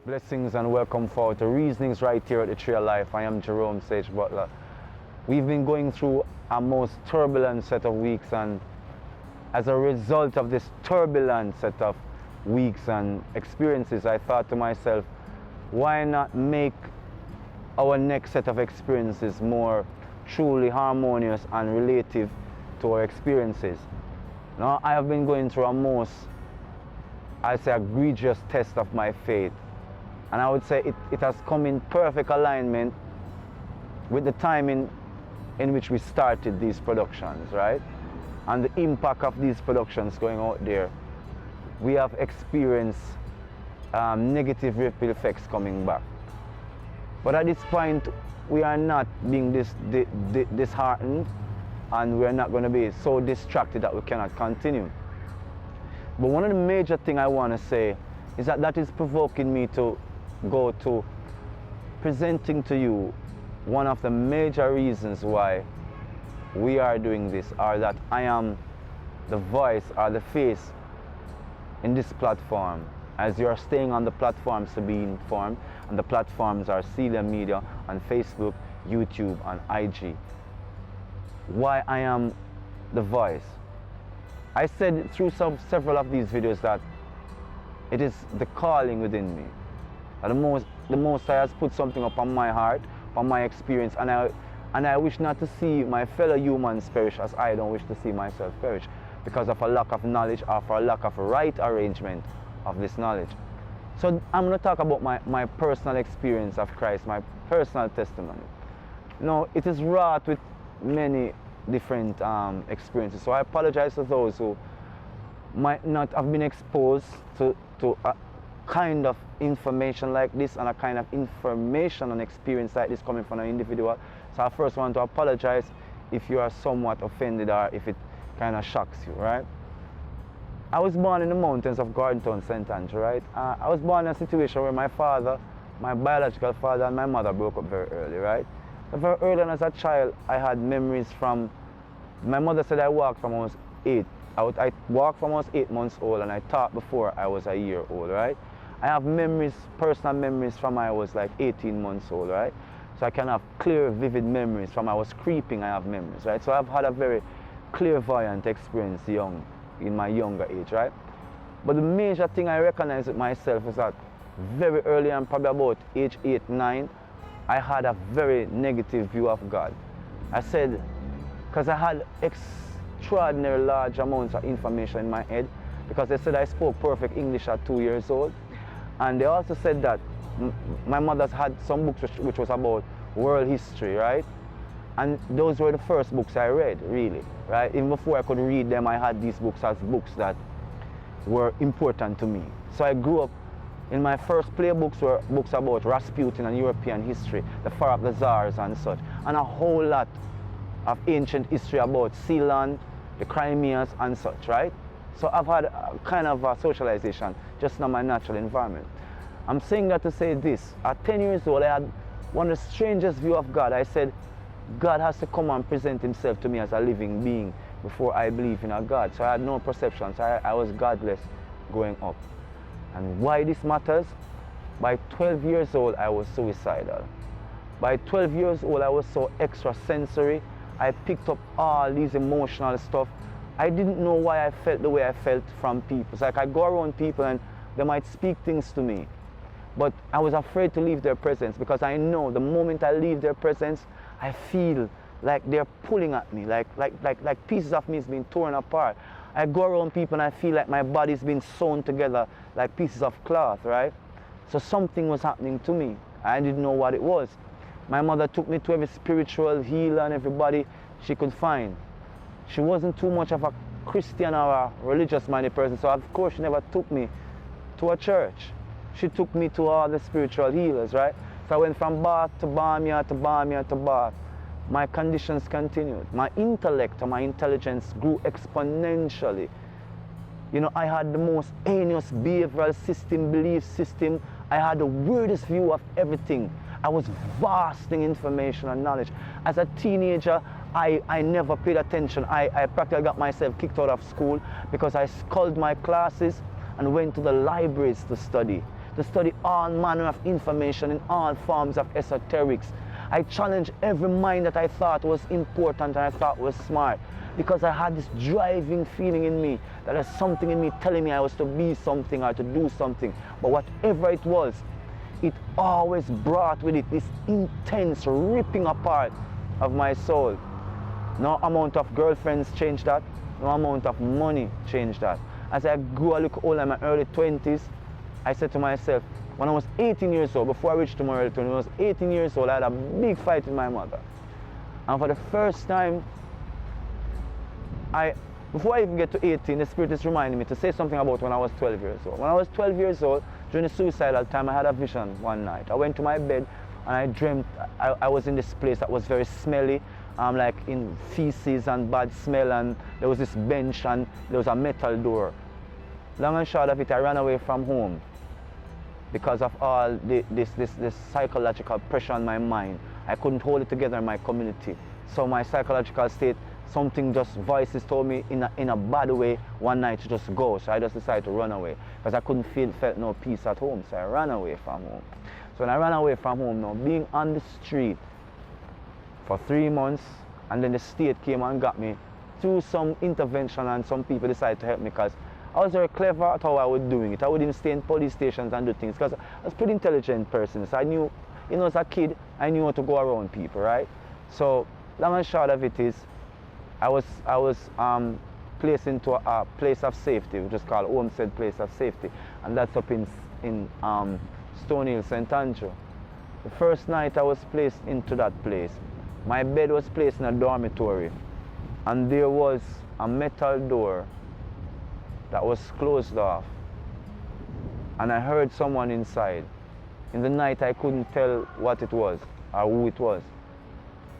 Blessings and welcome forward to Reasonings right here at the Tree of Life. I am Jerome Butler. We've been going through a most turbulent set of weeks, and as a result of this turbulent set of weeks and experiences, I thought to myself, why not make our next set of experiences more truly harmonious and relative to our experiences? Now, I have been going through a most, I say, egregious test of my faith. And I would say it has come in perfect alignment with the timing in which we started these productions, right? And the impact of these productions going out there. We have experienced negative ripple effects coming back. But at this point, we are not being disheartened, and we are not going to be so distracted that we cannot continue. But one of the major things I want to say is that is provoking me to go to presenting to you one of the major reasons why we are doing this, or that I am the voice or the face in this platform, as you are staying on the platforms to be informed, and the platforms are Celia Media on Facebook, YouTube and IG. Why I am the voice. I said through several of these videos that it is the calling within me. The Most High has put something upon my heart, upon my experience, and I wish not to see my fellow humans perish as I don't wish to see myself perish, because of a lack of knowledge or for a lack of right arrangement of this knowledge. So I'm going to talk about my personal experience of Christ, my personal testimony. No, it is wrought with many different experiences, so I apologize to those who might not have been exposed to a kind of information like this, and a kind of information and experience like this coming from an individual. So I first want to apologize if you are somewhat offended or if it kind of shocks you, right? I was born in the mountains of Gordontown, St. Andrew, right? I was born in a situation where my father, my biological father, and my mother broke up very early, right? So very early on as a child, I had memories from, my mother said I walked from almost 8. I walked from almost 8 months old, and I talked before I was a year old, right? I have memories, personal memories from I was like 18 months old, right? So I can have clear, vivid memories from I was creeping, I have memories, right? So I've had a very clairvoyant experience in my younger age, right? But the major thing I recognize with myself is that very early on, probably about age 8, 9, I had a very negative view of God. I said, because I had extraordinary large amounts of information in my head, because they said I spoke perfect English at 2 years old. And they also said that my mother's had some books which was about world history, right? And those were the first books I read, really, right? Even before I could read them, I had these books as books that were important to me. So I grew up, in my first play books were books about Rasputin and European history, the Fall of the Tsars and such, and a whole lot of ancient history about Ceylon, the Crimeas and such, right? So I've had a kind of a socialization just in my natural environment. I'm saying that to say this. At 10 years old, I had one of the strangest view of God. I said, God has to come and present himself to me as a living being before I believe in a God. So I had no perceptions. I was godless growing up. And why this matters? By 12 years old, I was suicidal. By 12 years old, I was so extrasensory. I picked up all these emotional stuff. I didn't know why I felt the way I felt from people. It's like I go around people and they might speak things to me, but I was afraid to leave their presence, because I know the moment I leave their presence, I feel like they're pulling at me, like pieces of me is being torn apart. I go around people and I feel like my body's been sewn together like pieces of cloth, right? So something was happening to me. I didn't know what it was. My mother took me to every spiritual healer and everybody she could find. She wasn't too much of a Christian or a religious-minded person, so of course she never took me to a church. She took me to all the spiritual healers, right? So I went from Bath to Barmia to Barmia to Bath. My conditions continued. My intellect or my intelligence grew exponentially. You know, I had the most heinous behavioral system, belief system. I had the weirdest view of everything. I was vast in information and knowledge. As a teenager, I never paid attention. I practically got myself kicked out of school because I sculled my classes and went to the libraries to study. to study all manner of information in all forms of esoterics. I challenged every mind that I thought was important and I thought was smart, because I had this driving feeling in me that there's something in me telling me I was to be something or to do something. But whatever it was, it always brought with it this intense ripping apart of my soul. No amount of girlfriends changed that. No amount of money changed that. As I grew a little older in my early 20s, I said to myself, when I was 18 years old, before I reached to my early 20s, when I was 18 years old, I had a big fight with my mother. And for the first time, before I even get to 18, the Spirit is reminding me to say something about when I was 12 years old. When I was 12 years old, during the suicidal time, I had a vision one night. I went to my bed and I dreamt I was in this place that was very smelly, like in feces and bad smell, and there was this bench and there was a metal door. Long and short of it, I ran away from home because of all this psychological pressure on my mind. I couldn't hold it together in my community. So my psychological state, voices told me in a bad way one night to just go. So I just decided to run away because I couldn't felt no peace at home. So I ran away from home. So when I ran away from home now, being on the street for 3 months, and then the state came and got me through some intervention, and some people decided to help me because I was very clever at how I was doing it. I wouldn't stay in police stations and do things because I was a pretty intelligent person. So I knew, as a kid, I knew how to go around people, right? So long and short of it is, I was placed into a place of safety, which is called Homestead Place of Safety, and that's up in Stone Hill, St. Andrew. The first night I was placed into that place, my bed was placed in a dormitory, and there was a metal door that was closed off, and I heard someone inside. In the night I couldn't tell what it was or who it was.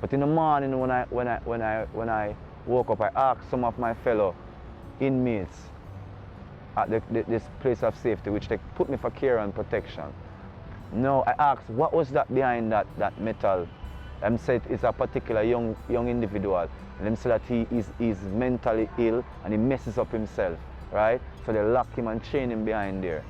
But in the morning when I woke up, I asked some of my fellow inmates at this place of safety, which they put me for care and protection. No, I asked what was that behind that metal. Them said it's a particular young individual, and them said that he is mentally ill and he messes up himself, right? So they lock him and chain him behind there.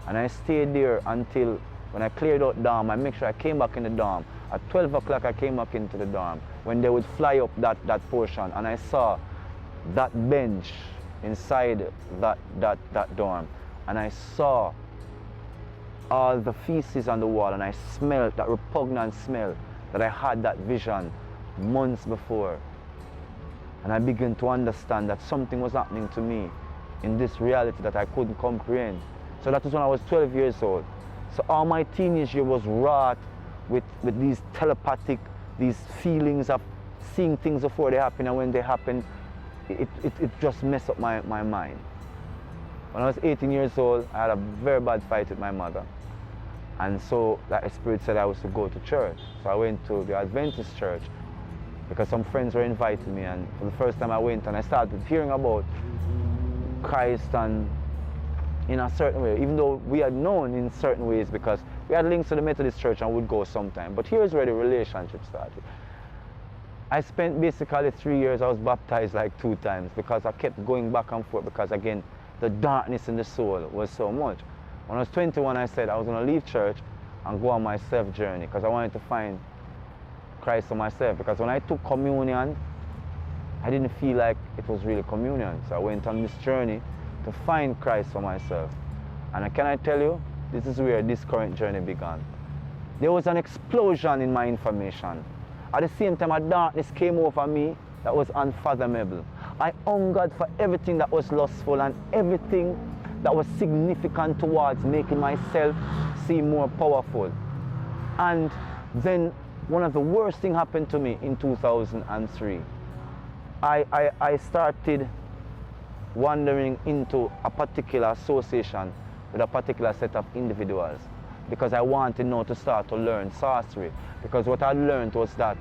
And I stayed there until when I cleared out dorm. I make sure I came back in the dorm. At 12 o'clock I came back into the dorm when they would fly up that portion, and I saw that bench inside that dorm, and I saw all the feces on the wall, and I smelled that repugnant smell that I had that vision months before. And I began to understand that something was happening to me in this reality that I couldn't comprehend. So that was when I was 12 years old. So all my teenage year was wrought with these telepathic, these feelings of seeing things before they happen, and when they happen, it just messed up my mind. When I was 18 years old, I had a very bad fight with my mother. And so that Spirit said I was to go to church. So I went to the Adventist church because some friends were inviting me, and for the first time I went and I started hearing about Christ, and in a certain way, even though we had known in certain ways because we had links to the Methodist church and would go sometime. But here's where the relationship started. I spent basically 3 years, I was baptized like 2 times because I kept going back and forth because again, the darkness in the soul was so much. When I was 21, I said I was going to leave church and go on my self journey because I wanted to find Christ for myself. Because when I took communion, I didn't feel like it was really communion. So I went on this journey to find Christ for myself. And can I tell you, this is where this current journey began. There was an explosion in my information. At the same time, a darkness came over me that was unfathomable. I hungered for everything that was lustful and everything that was significant towards making myself seem more powerful. And then one of the worst things happened to me in 2003. I started wandering into a particular association with a particular set of individuals because I wanted now to start to learn sorcery. Because what I learned was that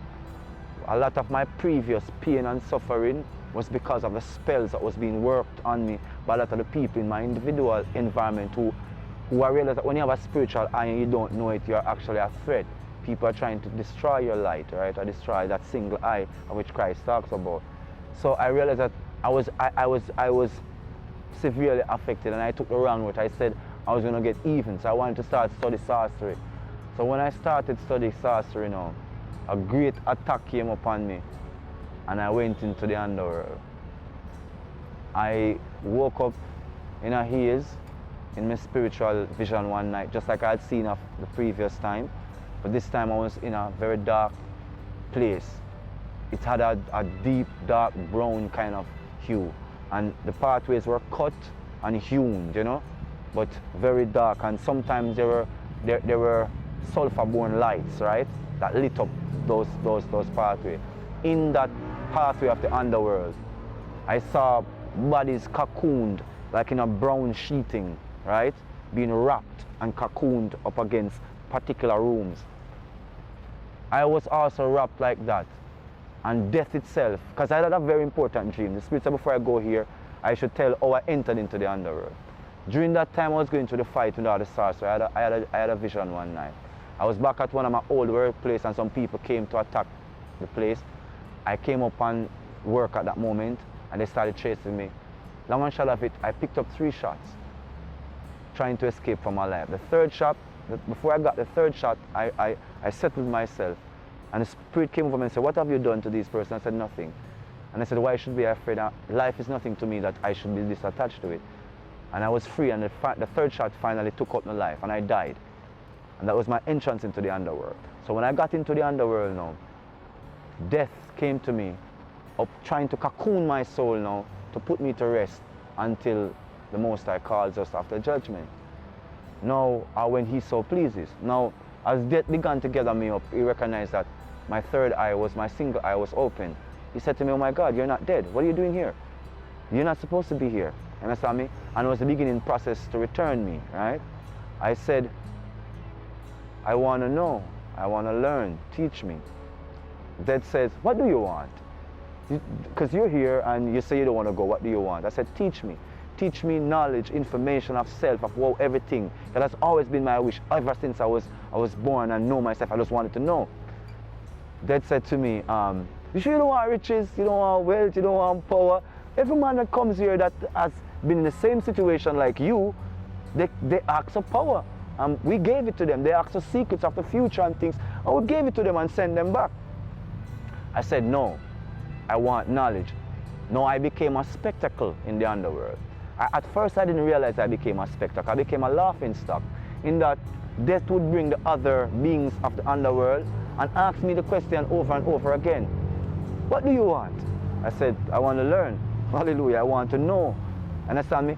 a lot of my previous pain and suffering was because of the spells that was being worked on me by a lot of the people in my individual environment who I realized that when you have a spiritual eye and you don't know it, you're actually a threat. People are trying to destroy your light, right? Or destroy that single eye of which Christ talks about. So I realized that I was severely affected, and I took the wrong route. I said, I was gonna get even, so I wanted to start study sorcery. So when I started studying sorcery now, a great attack came upon me and I went into the underworld. I woke up in a haze in my spiritual vision one night, just like I had seen of the previous time. But this time I was in a very dark place. It had a deep, dark brown kind of hue. And the pathways were cut and hewn, you know, but very dark. And sometimes there were sulfur-borne lights, right, that lit up those pathways. In that pathway of the underworld, I saw bodies cocooned, like in a brown sheeting, right, being wrapped and cocooned up against particular rooms. I was also wrapped like that. And death itself, because I had a very important dream. The Spirit said before I go here, I should tell how I entered into the underworld. During that time I was going through the fight with all the sorcery. I had a vision one night. I was back at one of my old workplaces and some people came to attack the place. I came up on work at that moment and they started chasing me. Long and short of it, I picked up 3 shots trying to escape from my life. The third shot, before I got the third shot, I settled myself. And the Spirit came over me and said, what have you done to these persons? I said, nothing. And I said, why should I be afraid? Life is nothing to me that I should be disattached to it. And I was free, and the third shot finally took out my life, and I died. And that was my entrance into the underworld. So when I got into the underworld now, death came to me, up trying to cocoon my soul now, to put me to rest until the Most High calls us after judgment. Now, when He so pleases. Now, as death began to gather me up, He recognized that my third eye my single eye was open. He said to me, oh my God, you're not dead. What are you doing here? You're not supposed to be here. You understand me? And it was the beginning process to return me, right? I said, I want to know. I want to learn. Teach me. Death says, what do you want? Because you're here and you say you don't want to go. What do you want? I said, teach me. Teach me knowledge, information of self, of everything. That has always been my wish ever since I was born and know myself. I just wanted to know. Death said to me, you sure you don't want riches, you don't want wealth, you don't want power? Every man that comes here that has been in the same situation like you, they ask for power. We gave it to them. They asked for secrets of the future and things. And we gave it to them and sent them back. I said, no, I want knowledge. No, I became a spectacle in the underworld. At first I didn't realize I became a spectacle. I became a laughing stock, in that death would bring the other beings of the underworld and ask me the question over and over again. What do you want? I said, I want to learn. Hallelujah, I want to know. Understand me?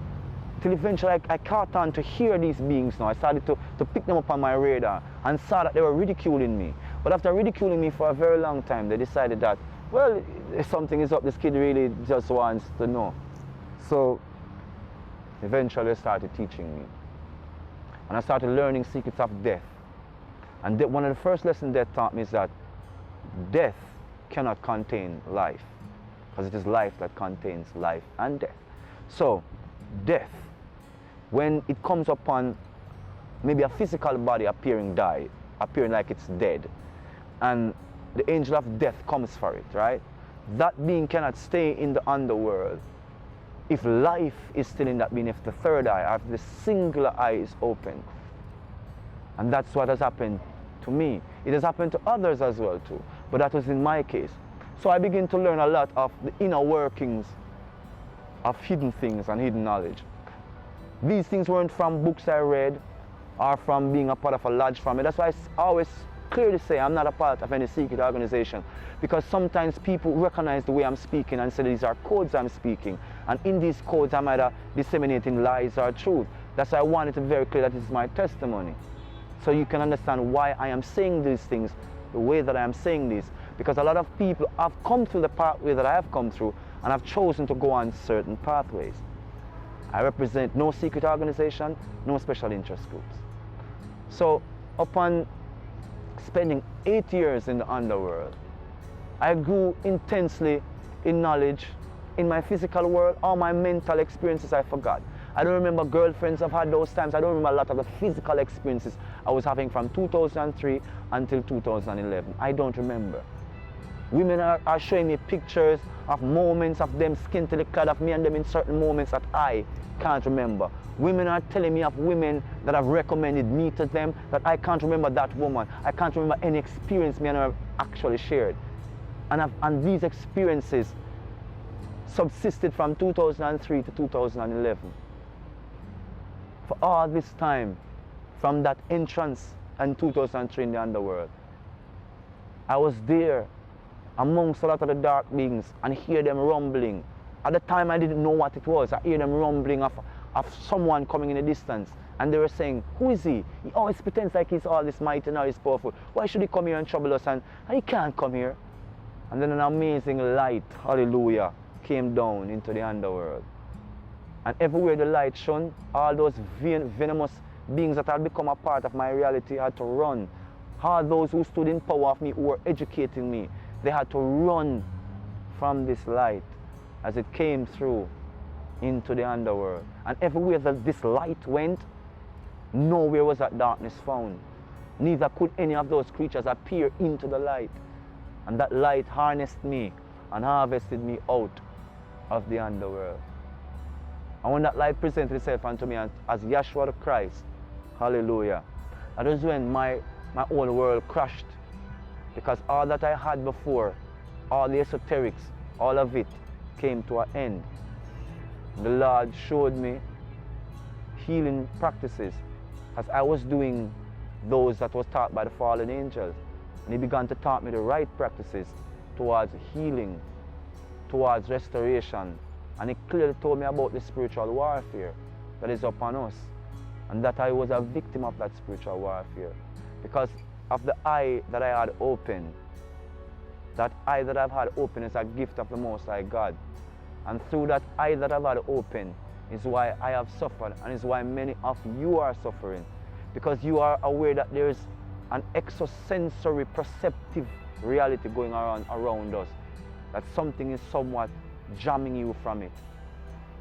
Till eventually I caught on to hear these beings now. I started to pick them up on my radar and saw that they were ridiculing me. But after ridiculing me for a very long time, they decided that, well, if something is up, this kid really just wants to know. So eventually they started teaching me. And I started learning secrets of death. And one of the first lessons death taught me is that death cannot contain life, because it is life that contains life and death. So death, when it comes upon maybe a physical body appearing like it's dead, and the angel of death comes for it, right? That being cannot stay in the underworld if life is still in that being, if the third eye, if the singular eye is open. And that's what has happened to me. It has happened to others as well too, but that was in my case. So I began to learn a lot of the inner workings of hidden things and hidden knowledge. These things weren't from books I read or from being a part of a lodge family. That's why I always clearly say I'm not a part of any secret organization, because sometimes people recognize the way I'm speaking and say these are codes I'm speaking, and in these codes I'm either disseminating lies or truth. That's why I wanted to be very clear that this is my testimony, so you can understand why I am saying these things the way that I am saying these, because a lot of people have come through the pathway that I have come through and have chosen to go on certain pathways. I represent no secret organization, no special interest groups. So upon spending 8 years in the underworld, I grew intensely in knowledge. In my physical world, all my mental experiences I forgot. I don't remember girlfriends I've had those times. I don't remember a lot of the physical experiences I was having from 2003 until 2011. I don't remember. Women are showing me pictures of moments of them skintily clad, of me and them in certain moments that I can't remember. Women are telling me of women that have recommended me to them that I can't remember that woman. I can't remember any experience me and her have actually shared. And these experiences subsisted from 2003 to 2011. For all this time, from that entrance in 2003 in the underworld, I was there amongst a lot of the dark beings and hear them rumbling. At the time I didn't know what it was. I hear them rumbling of someone coming in the distance, and they were saying, who is he? He always pretends like he's all this mighty and all this powerful. Why should he come here and trouble us? And he can't come here. And then an amazing light, hallelujah, came down into the underworld. And everywhere the light shone, all those venomous beings that had become a part of my reality had to run. All those who stood in power of me, who were educating me, they had to run from this light as it came through into the underworld. And everywhere that this light went, nowhere was that darkness found. Neither could any of those creatures appear into the light. And that light harnessed me and harvested me out of the underworld. And when that light presented itself unto me as Yeshua the Christ, hallelujah, that was when my whole world crashed. Because all that I had before, all the esoterics, all of it came to an end. The Lord showed me healing practices as I was doing those that was taught by the fallen angels. And He began to taught me the right practices towards healing, towards restoration. And He clearly told me about the spiritual warfare that is upon us, and that I was a victim of that spiritual warfare because of the eye that I had opened. That eye that I've had open is a gift of the Most High God. And through that eye that I've had open is why I have suffered, and is why many of you are suffering. Because you are aware that there is an exosensory perceptive reality going around us. That something is somewhat jamming you from it.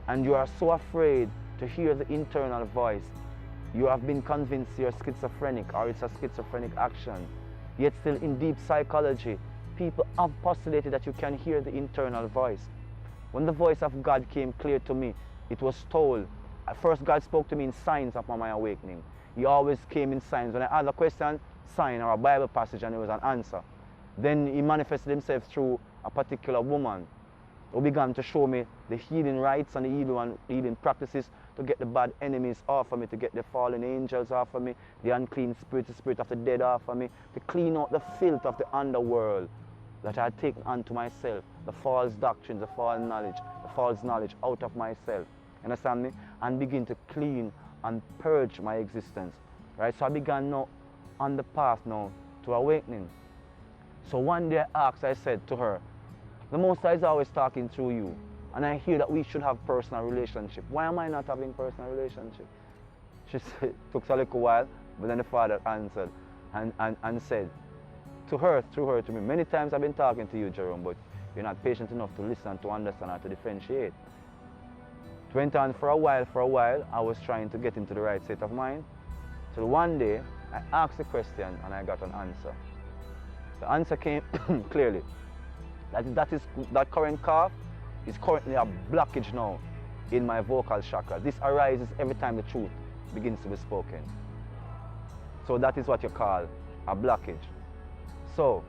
And you are so afraid to hear the internal voice. You have been convinced you're schizophrenic, or it's a schizophrenic action. Yet still in deep psychology, people have postulated that you can hear the internal voice. When the voice of God came clear to me, it was told, at first God spoke to me in signs upon my awakening. He always came in signs. When I asked a question, sign or a Bible passage, and it was an answer. Then He manifested Himself through a particular woman who began to show me the healing rites and the healing practices to get the bad enemies off of me, to get the fallen angels off of me, the unclean spirit, the spirit of the dead off of me, to clean out the filth of the underworld that I had taken unto myself, the false doctrines, the false knowledge out of myself. Understand me? And begin to clean and purge my existence. Right? So I began now on the path now to awakening. So one day I said to her, the Most High is always talking through you, and I hear that we should have personal relationship. Why am I not having personal relationship? She said, it took a little while, but then the Father answered and said to her, through her to me, many times I've been talking to you, Jerome, but you're not patient enough to listen, to understand, or to differentiate. It went on for a while, I was trying to get into the right state of mind. Till one day, I asked a question and I got an answer. The answer came clearly. That current cough is currently a blockage now in my vocal chakra. This arises every time the truth begins to be spoken. So that is what you call a blockage. So,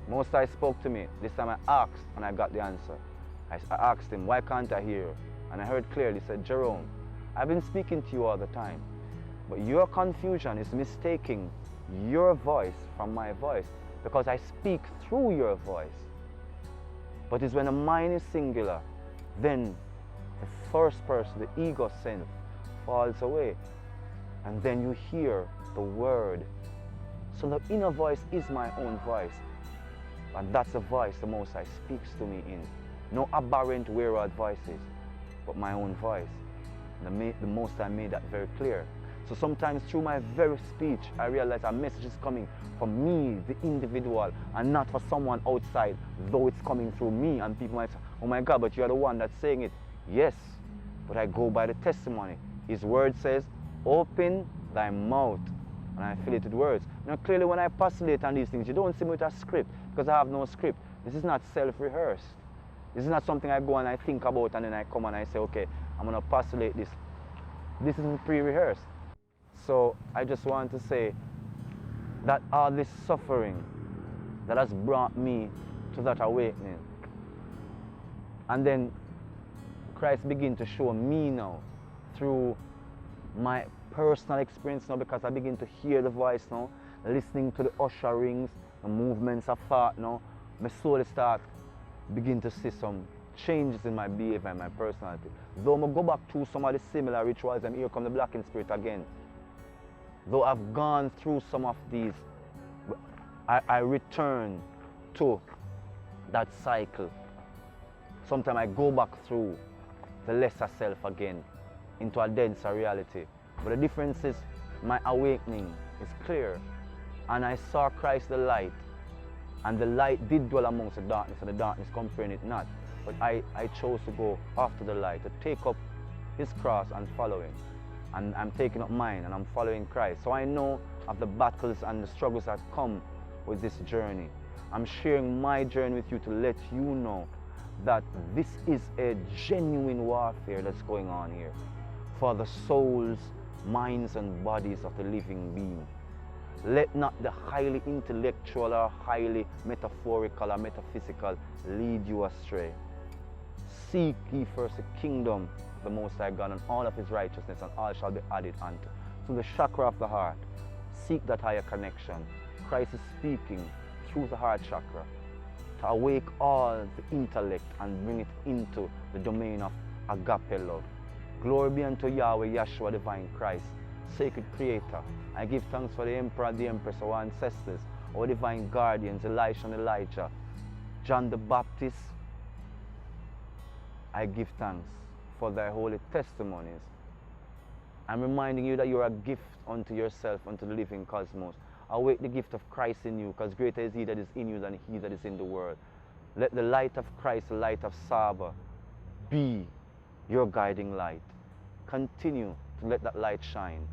Most High spoke to me. This time I asked and I got the answer. I asked Him, why can't I hear? And I heard clearly, He said, Jerome, I've been speaking to you all the time, but your confusion is mistaking your voice from my voice, because I speak through your voice. But it's when the mind is singular, then the first person, the ego self, falls away. And then you hear the word. So the inner voice is my own voice. And that's the voice the Most High speaks to me in. No aberrant wayward voices, but my own voice. And the Most High made that very clear. So sometimes through my very speech, I realize a message is coming from me, the individual, and not for someone outside, though it's coming through me. And people might say, oh my God, but you're the one that's saying it. Yes, but I go by the testimony. His word says, open thy mouth. And I fill it with words. Now clearly when I postulate on these things, you don't see me with a script, because I have no script. This is not self-rehearsed. This is not something I go and I think about and then I come and I say, okay, I'm going to postulate this. This isn't pre-rehearsed. So I just want to say that all this suffering that has brought me to that awakening. And then Christ begin to show me now through my personal experience now, because I begin to hear the voice now, listening to the usherings, the movements of thought now. My soul start begin to see some changes in my behavior and my personality. Though I go back to some of the similar rituals, and here come the blocking spirit again. Though I've gone through some of these, I return to that cycle. Sometimes I go back through the lesser self again into a denser reality. But the difference is my awakening is clear. And I saw Christ the light. And the light did dwell amongst the darkness, and the darkness comprehend it not. But I chose to go after the light, to take up his cross and follow him. And I'm taking up mine and I'm following Christ. So I know of the battles and the struggles that come with this journey. I'm sharing my journey with you to let you know that this is a genuine warfare that's going on here for the souls, minds, and bodies of the living being. Let not the highly intellectual or highly metaphorical or metaphysical lead you astray. Seek ye first the kingdom of the Most High God and all of his righteousness, and all shall be added unto. To the chakra of the heart, seek that higher connection. Christ is speaking through the heart chakra to awake all the intellect and bring it into the domain of agape love. Glory be unto Yahweh, Yeshua, divine Christ, sacred creator. I give thanks for the emperor and the empress, our ancestors, our divine guardians, Elisha and Elijah, John the Baptist. I give thanks for thy holy testimonies. I'm reminding you that you are a gift unto yourself, unto the living cosmos. Awake the gift of Christ in you, because greater is he that is in you than he that is in the world. Let the light of Christ, the light of Saba, be your guiding light. Continue to let that light shine.